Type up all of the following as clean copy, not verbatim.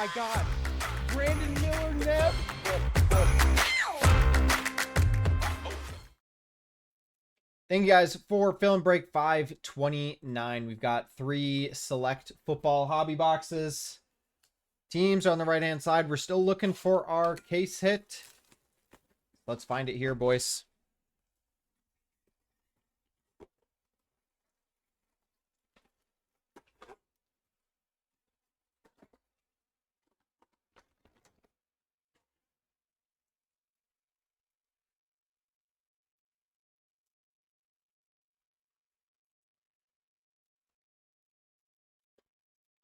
my God. Brandon Miller, Nev. Thank you guys for Film Break 529. We've got 3 select football hobby boxes. Teams are on the right-hand side. We're still looking for our case hit. Let's find it here, boys.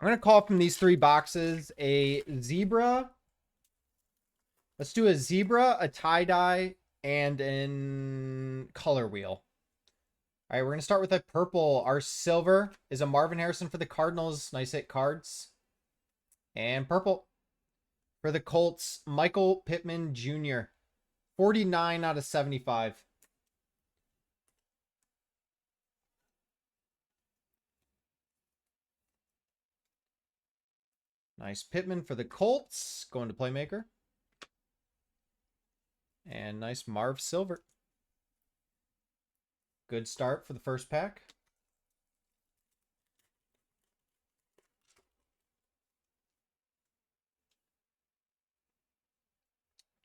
I'm going to call from these 3 boxes a zebra. Let's do a zebra, a tie-dye, and an color wheel. All right, we're going to start with a purple. Our silver is a Marvin Harrison for the Cardinals. Nice hit cards. And purple for the Colts, Michael Pittman Jr. 49 out of 75. Nice Pittman for the Colts. Going to Playmaker. And nice Marv Silver. Good start for the first pack.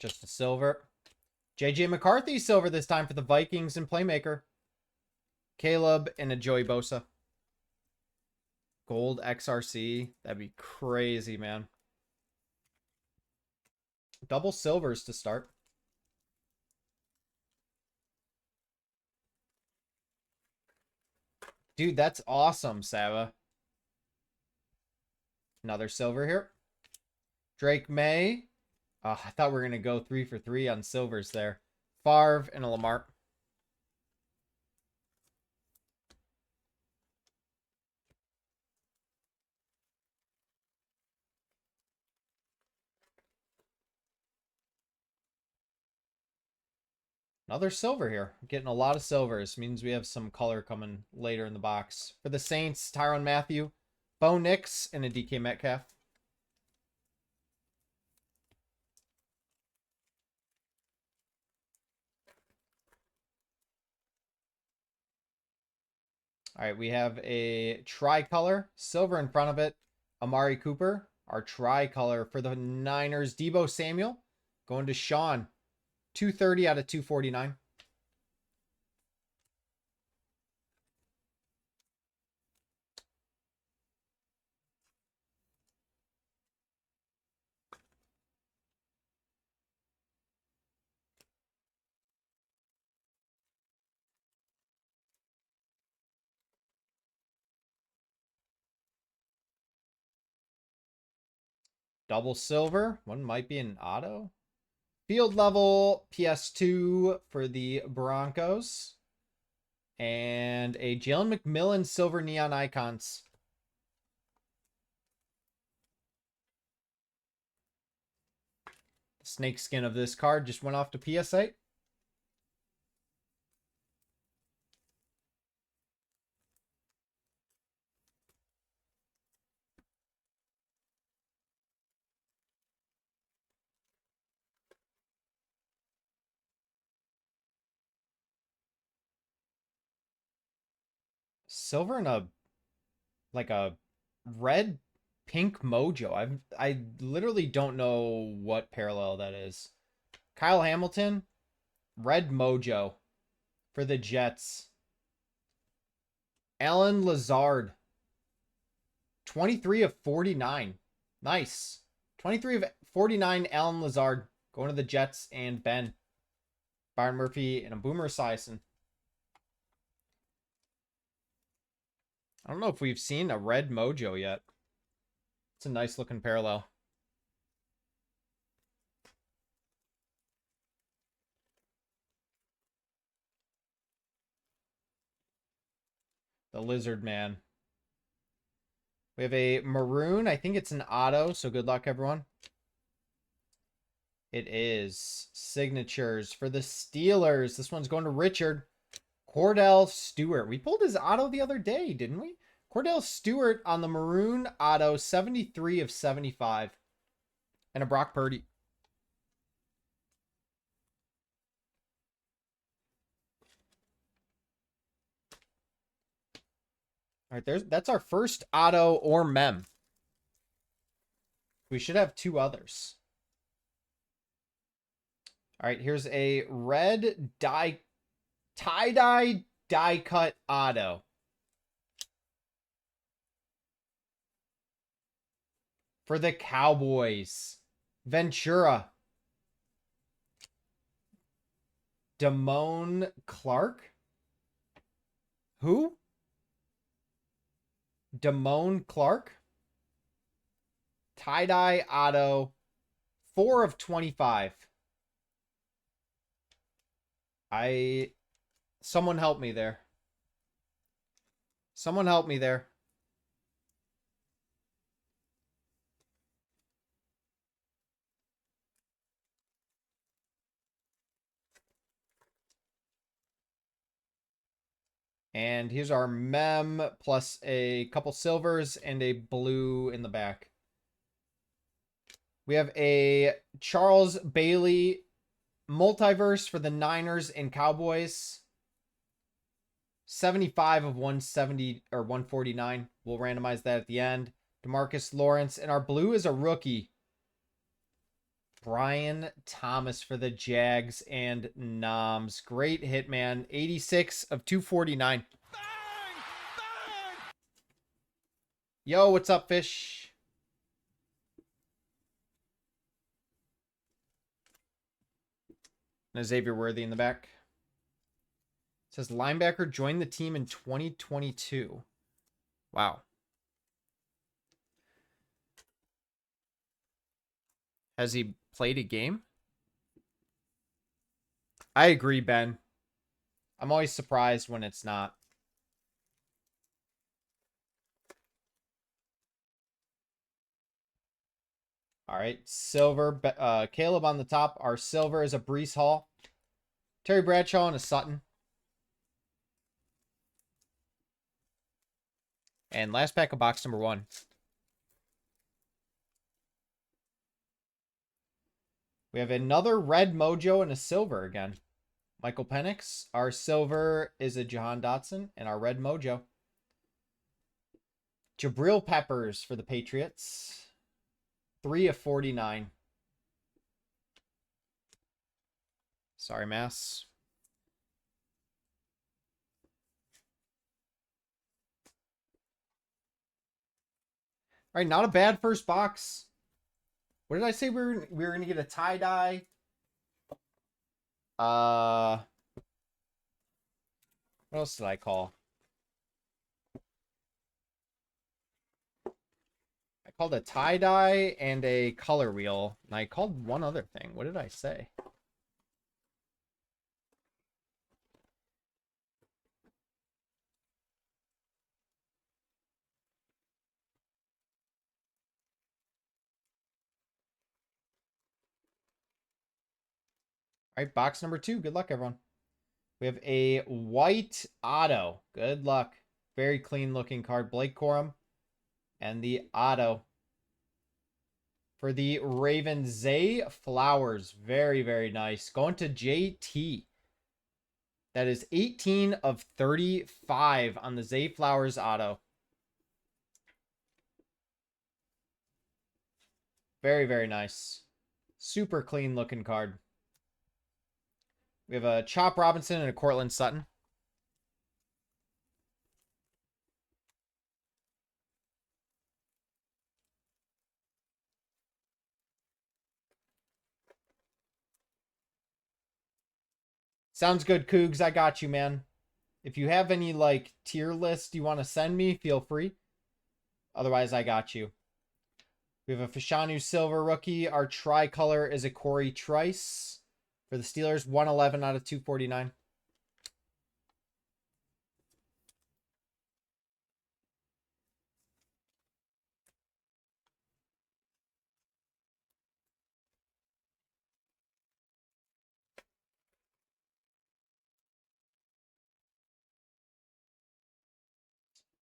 Just a silver. J.J. McCarthy silver this time for the Vikings and Playmaker. Caleb and a Joey Bosa. Gold XRC. That'd be crazy, man. Double silvers to start. Dude, that's awesome, Sava. Another silver here. Drake May. I thought we were going to go 3 for 3 on silvers there. Favre and a Lamar. Another silver here. Getting a lot of silvers. Means we have some color coming later in the box. For the Saints, Tyrann Mathieu, Bo Nix, and a DK Metcalf. All right, we have a tricolor, silver in front of it. Amari Cooper, our tricolor for the Niners. Deebo Samuel, going to Sean. 230 out of 249. Double silver. One might be an auto. Field level PS2 for the Broncos. And a Jalen McMillan silver neon icons. Snake skin of this card just went off to PSA. Silver and a red pink mojo. I literally don't know what parallel that is. Kyle Hamilton, red mojo for the Jets. Alan Lazard, 23 of 49. Nice. 23 of 49, Alan Lazard going to the Jets and Ben. Byron Murphy and a Boomer Esiason. I don't know if we've seen a red mojo yet. It's a nice looking parallel. The Lizard Man. We have a maroon. I think it's an auto, so good luck, everyone. It is signatures for the Steelers. This one's going to Richard. Cordell Stewart. We pulled his auto the other day, didn't we? Cordell Stewart on the maroon auto, 73 of 75. And a Brock Purdy. All right, that's our first auto or mem. We should have two others. All right, here's a red tie-dye die cut auto. For the Cowboys, Ventura. Damone Clark? Who? Damone Clark? Tie-dye auto. 4 of 25. Someone help me there. Someone help me there. And here's our mem plus a couple silvers and a blue in the back. We have a Charles Bailey multiverse for the Niners and Cowboys. 75 of 170 or 149. We'll randomize that at the end. DeMarcus Lawrence. And our blue is a rookie. Brian Thomas for the Jags and Noms. Great hit, man. 86 of 249. Bang! Bang! Yo, what's up, Fish? And Xavier Worthy in the back. It says linebacker joined the team in 2022. Wow. Has he played a game? I agree, Ben. I'm always surprised when it's not. All right, silver. Caleb on the top. Our silver is a Breece Hall. Terry Bradshaw and a Sutton. And last pack of box number 1. We have another red mojo and a silver again. Michael Penix. Our silver is a Jahan Dotson. And our red mojo. Jabril Peppers for the Patriots. 3 of 49. Sorry, Mass. All right, not a bad first box. What did I say? We were going to get a tie-dye. What else did I call? I called a tie-dye and a color wheel. And I called one other thing. What did I say? All right, box number 2. Good luck, everyone. We have a white auto. Good luck. Very clean looking card. Blake Corum. And the auto. For the Ravens, Zay Flowers. Very, very nice. Going to JT. That is 18 of 35 on the Zay Flowers auto. Very, very nice. Super clean looking card. We have a Chop Robinson and a Cortland Sutton. Sounds good, Cougs. I got you, man. If you have any, like, tier list you want to send me, feel free. Otherwise, I got you. We have a Fashanu Silver rookie. Our tricolor is a Corey Trice for the Steelers. 111 out of 249.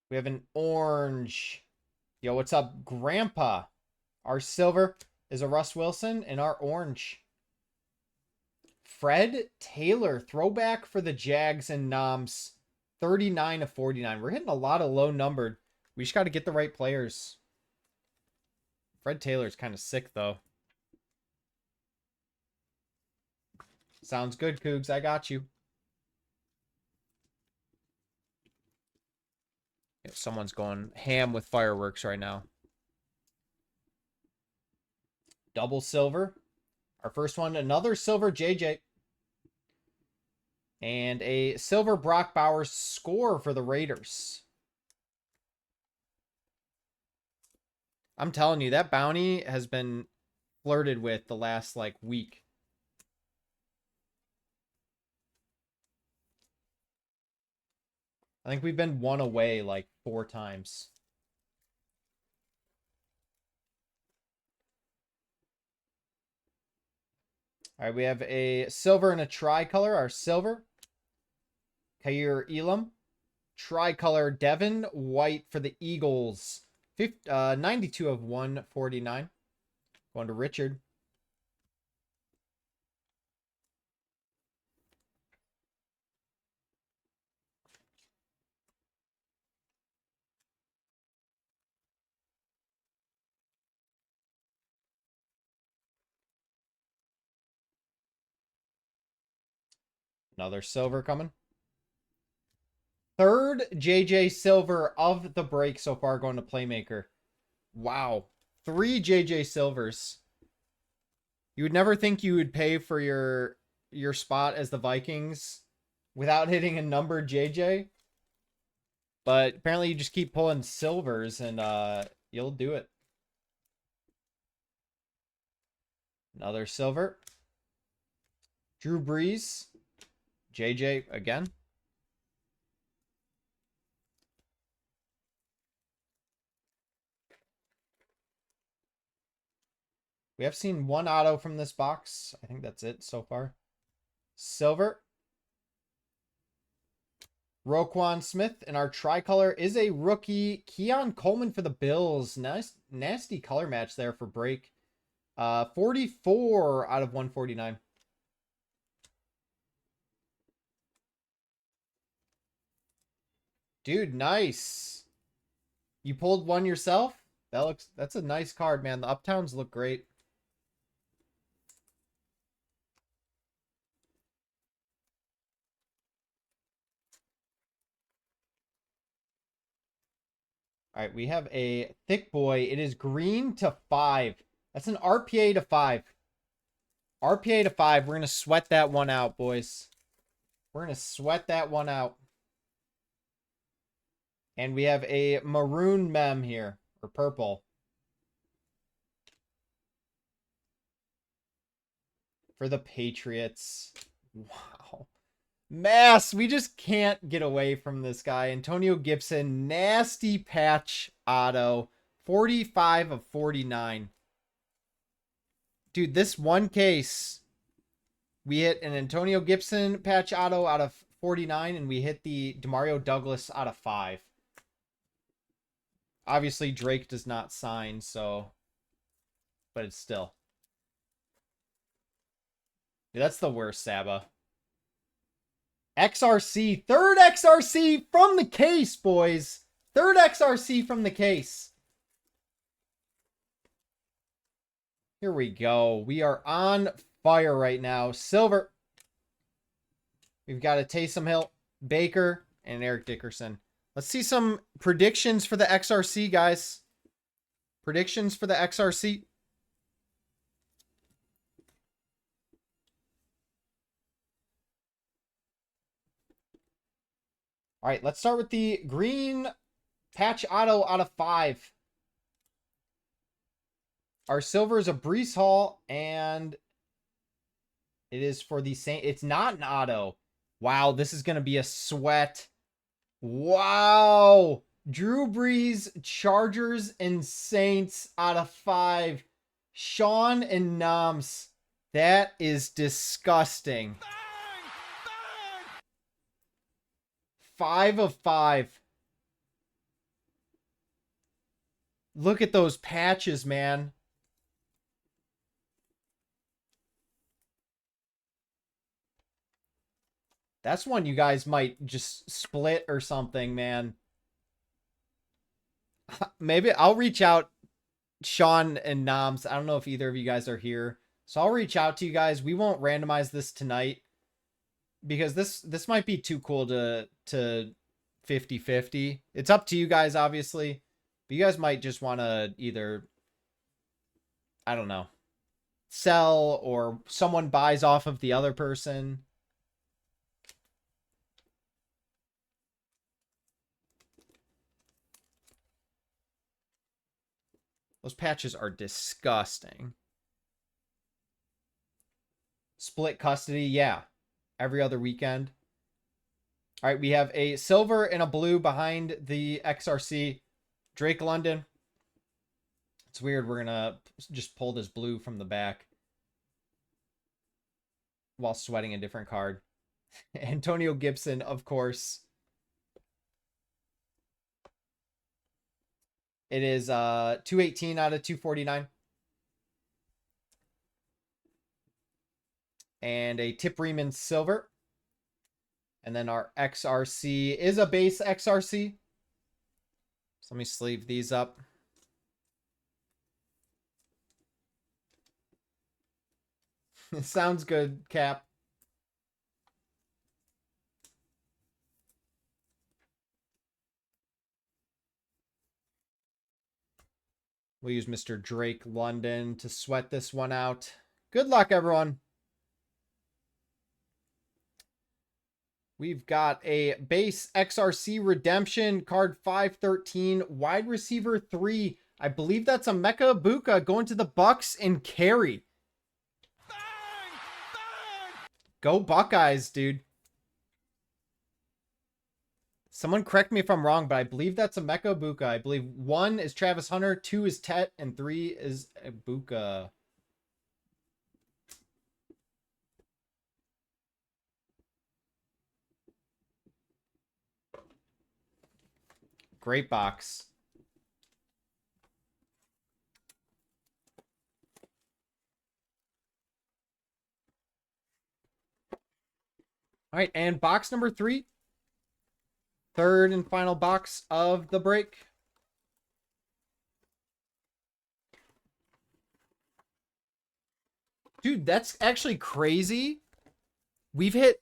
We have an orange. Yo, what's up, Grandpa? Our silver. is a Russ Wilson in our orange. Fred Taylor, throwback for the Jags and Noms. 39 of 49. We're hitting a lot of low numbered. We just got to get the right players. Fred Taylor's kind of sick, though. Sounds good, Cougs. I got you. Someone's going ham with fireworks right now. Double silver. Our first one, another silver JJ. And a silver Brock Bowers score for the Raiders. I'm telling you, that bounty has been flirted with the last, like, week. I think we've been one away, like, 4 times. All right, we have a silver and a tricolor. Our silver. Kair Elam. Tricolor Devin White for the Eagles. 92 of 149. Going to Richard. Another silver coming. Third JJ Silver of the break so far, going to Playmaker. Wow. 3 JJ Silvers. You would never think you would pay for your spot as the Vikings without hitting a numbered JJ. But apparently you just keep pulling silvers and you'll do it. Another silver. Drew Brees. JJ again. We have seen 1 auto from this box. I think that's it so far. Silver. Roquan Smith. And our tricolor is a rookie. Keon Coleman for the Bills. Nice, nasty color match there for break. 44 out of 149. Dude, nice. You pulled one yourself? That's a nice card, man. The Uptowns look great. All right, we have a thick boy. It is green to 5. That's an RPA to 5. RPA to 5. We're going to sweat that one out, boys. We're going to sweat that one out. And we have a maroon mem here, or purple. For the Patriots. Wow. Mass, we just can't get away from this guy. Antonio Gibson, nasty patch auto. 45 of 49. Dude, this one case, we hit an Antonio Gibson patch auto out of 49, and we hit the Demario Douglas out of 5. Obviously, Drake does not sign, so... But it's still. Dude, that's the worst, Saba. XRC. Third XRC from the case, boys. Third XRC from the case. Here we go. We are on fire right now. Silver. We've got a Taysom Hill, Baker, and Eric Dickerson. Let's see some predictions for the XRC, guys. Predictions for the XRC. All right, let's start with the green patch auto out of 5. Our silver is a Brees Hall, and it is for the Saints. It's not an auto. Wow, this is going to be a sweat. Wow. Drew Brees, Chargers, and Saints out of 5. Sean and Noms. That is disgusting. 5 of 5. Look at those patches, man. That's one you guys might just split or something, man. Maybe I'll reach out, Sean and Noms. I don't know if either of you guys are here. So I'll reach out to you guys. We won't randomize this tonight because this might be too cool to 50-50. It's up to you guys, obviously. But you guys might just want to either, I don't know, sell or someone buys off of the other person. Those patches are disgusting. Split custody, yeah. Every other weekend. All right, we have a silver and a blue behind the XRC. Drake London. It's weird. We're going to just pull this blue from the back while sweating a different card. Antonio Gibson, of course. It is 218 out of 249. And a Tip Riemann silver. And then our XRC is a base XRC. So let me sleeve these up. Sounds good, Cap. We'll use Mr. Drake London to sweat this one out. Good luck, everyone. We've got a base XRC redemption card 513, wide receiver 3. I believe that's a Mecha Ibuka going to the Bucks and carry. Bang! Bang! Go Buckeyes, dude. Someone correct me if I'm wrong, but I believe that's a Mecha Ibuka. I believe 1 is Travis Hunter, 2 is Tet, and 3 is Ibuka. Great box. All right, and box number 3. Third and final box of the break. Dude, that's actually crazy. We've hit,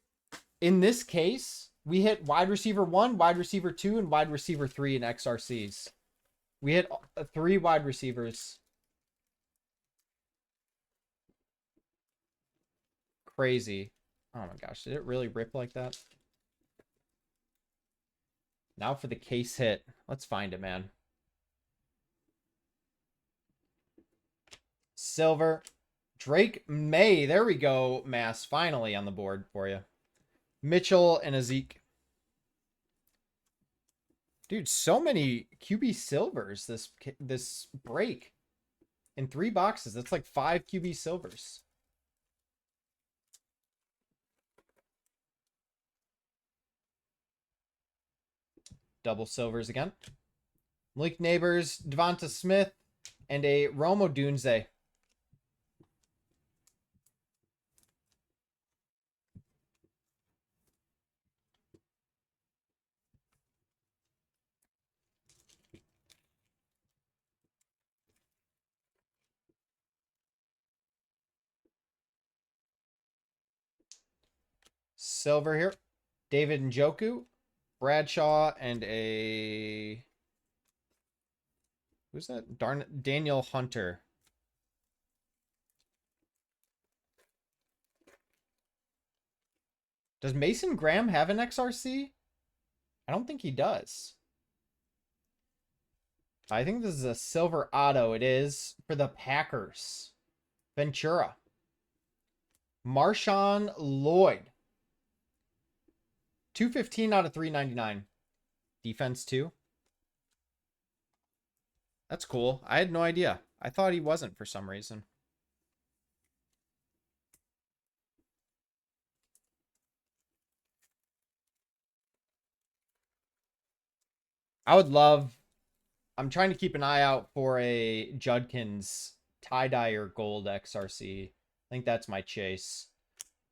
in this case, we hit wide receiver 1, wide receiver 2, and wide receiver 3 in XRCs. We hit 3 wide receivers. Crazy. Oh my gosh, did it really rip like that? Now for the case hit. Let's find it, man. Silver. Drake May. There we go, Mass. Finally on the board for you. Mitchell and a Zeke. Dude, so many QB silvers this break. In 3 boxes. That's like 5 QB silvers. Double silvers again. Malik Neighbors, Devonta Smith, and a Romo Dunze. Silver here. David Njoku, Bradshaw, and a... Who's that? Daniel Hunter. Does Mason Graham have an XRC? I don't think he does. I think this is a silver auto. It is for the Packers. Ventura. Marshawn Lloyd. 215 out of 399. Defense 2. That's cool. I had no idea. I thought he wasn't for some reason. I would love... I'm trying to keep an eye out for a Judkins tie-dye or gold XRC. I think that's my chase.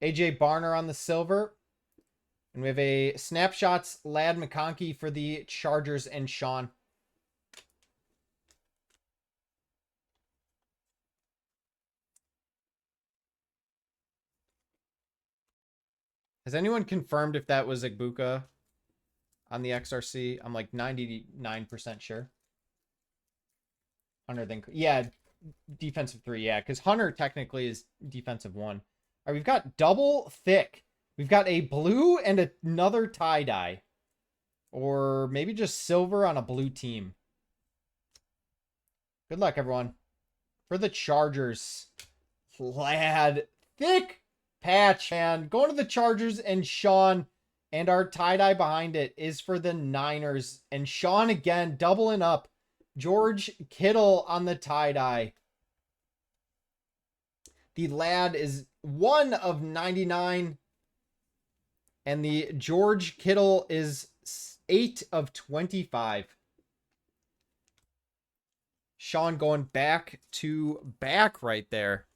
AJ Barner on the silver. And we have a Snapshots Lad McConkey for the Chargers and Sean. Has anyone confirmed if that was Igbuka on the XRC? I'm like 99% sure. Hunter then, yeah, defensive 3, yeah, because Hunter technically is defensive 1. All right, we've got double thick. We've got a blue and another tie-dye. Or maybe just silver on a blue team. Good luck, everyone. For the Chargers, Lad, thick patch, man. Going to the Chargers and Sean. And our tie-dye behind it is for the Niners. And Sean again, doubling up. George Kittle on the tie-dye. The Lad is 1 of 99. And the George Kittle is 8 of 25. Sean going back to back right there.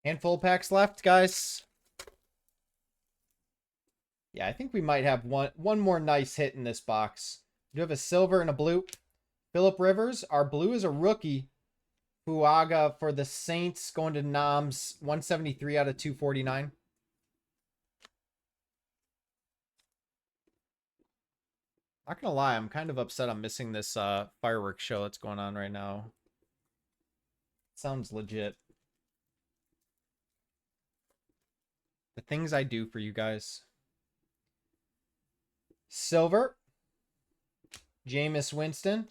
Handful of packs left, guys. Yeah, I think we might have one more nice hit in this box. We do have a silver and a blue. Phillip Rivers. Our blue is a rookie. Fuaga for the Saints going to Noms. 173 out of 249. Not gonna lie, I'm kind of upset I'm missing this fireworks show that's going on right now. Sounds legit. The things I do for you guys. Silver. Jameis Winston.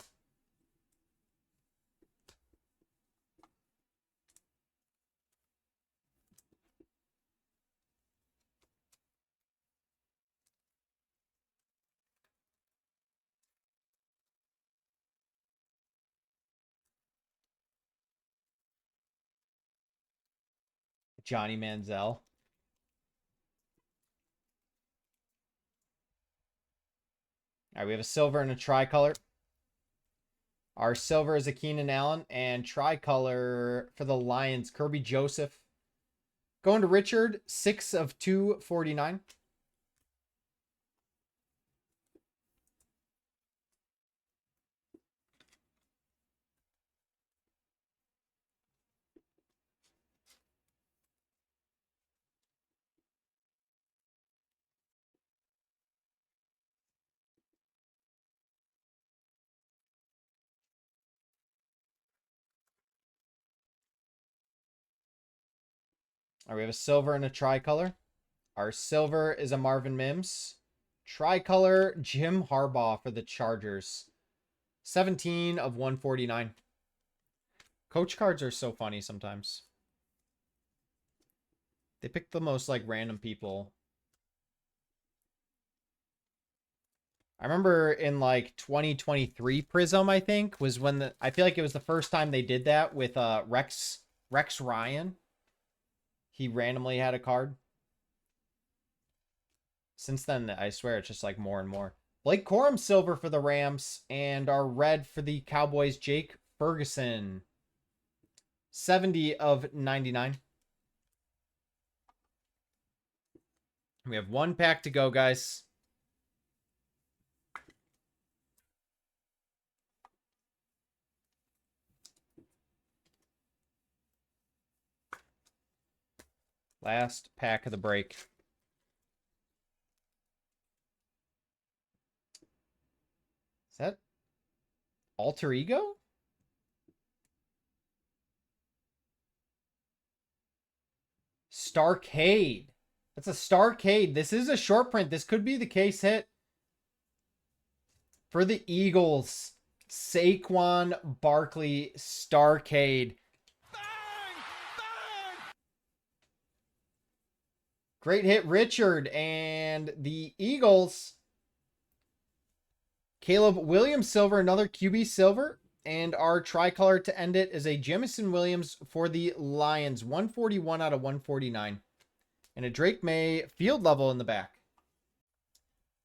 Johnny Manziel. All right, we have a silver and a tricolor. Our silver is a Keenan Allen, and tricolor for the Lions, Kirby Joseph. Going to Richard, 6 of 249. All right, we have a silver and a tricolor. Our silver is a Marvin Mims. Tricolor, Jim Harbaugh for the Chargers. 17 of 149. Coach cards are so funny sometimes. They pick the most like random people. I remember in like 2023 Prism, I think, was when I feel like it was the first time they did that with Rex Ryan. He randomly had a card. Since then, I swear it's just like more and more. Blake Corum silver for the Rams, and our red for the Cowboys, Jake Ferguson. 70 of 99. We have one pack to go, guys. Last pack of the break. Is that Alter Ego? Starcade. That's a Starcade. This is a short print. This could be the case hit. For the Eagles, Saquon Barkley Starcade. Great hit, Richard. And the Eagles, Caleb Williams silver, another QB silver. And our tricolor to end it is a Jamison Williams for the Lions, 141 out of 149. And a Drake May field level in the back.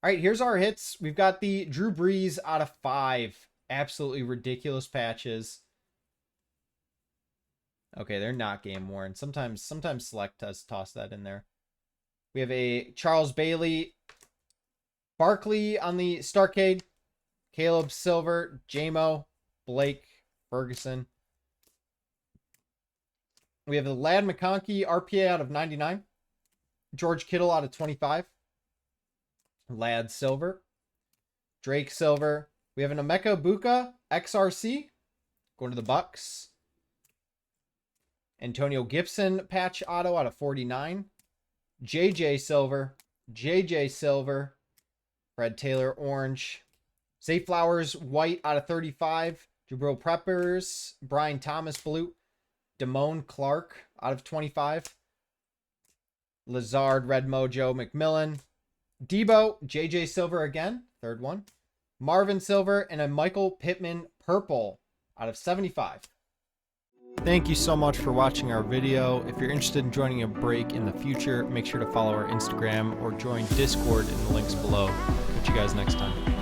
All right, here's our hits. We've got the Drew Brees out of 5. Absolutely ridiculous patches. Okay, they're not game worn. Sometimes Select does toss that in there. We have a Charles Bailey, Barkley on the Starcade, Caleb Silver, Jamo, Blake, Ferguson. We have the Ladd McConkey RPA out of 99. George Kittle out of 25. Ladd Silver. Drake Silver. We have an Emeka Buka XRC going to the Bucks. Antonio Gibson patch auto out of 49. JJ Silver. JJ Silver. Fred Taylor orange. Zay Flowers white out of 35. Jabril Peppers. Brian Thomas blue. Damone Clark out of 25. Lazard red mojo. McMillan. Debo. JJ Silver again. Third one. Marvin Silver and a Michael Pittman purple out of 75. Thank you so much for watching our video. If you're interested in joining a break in the future, make sure to follow our Instagram or join Discord in the links below. Catch you guys next time.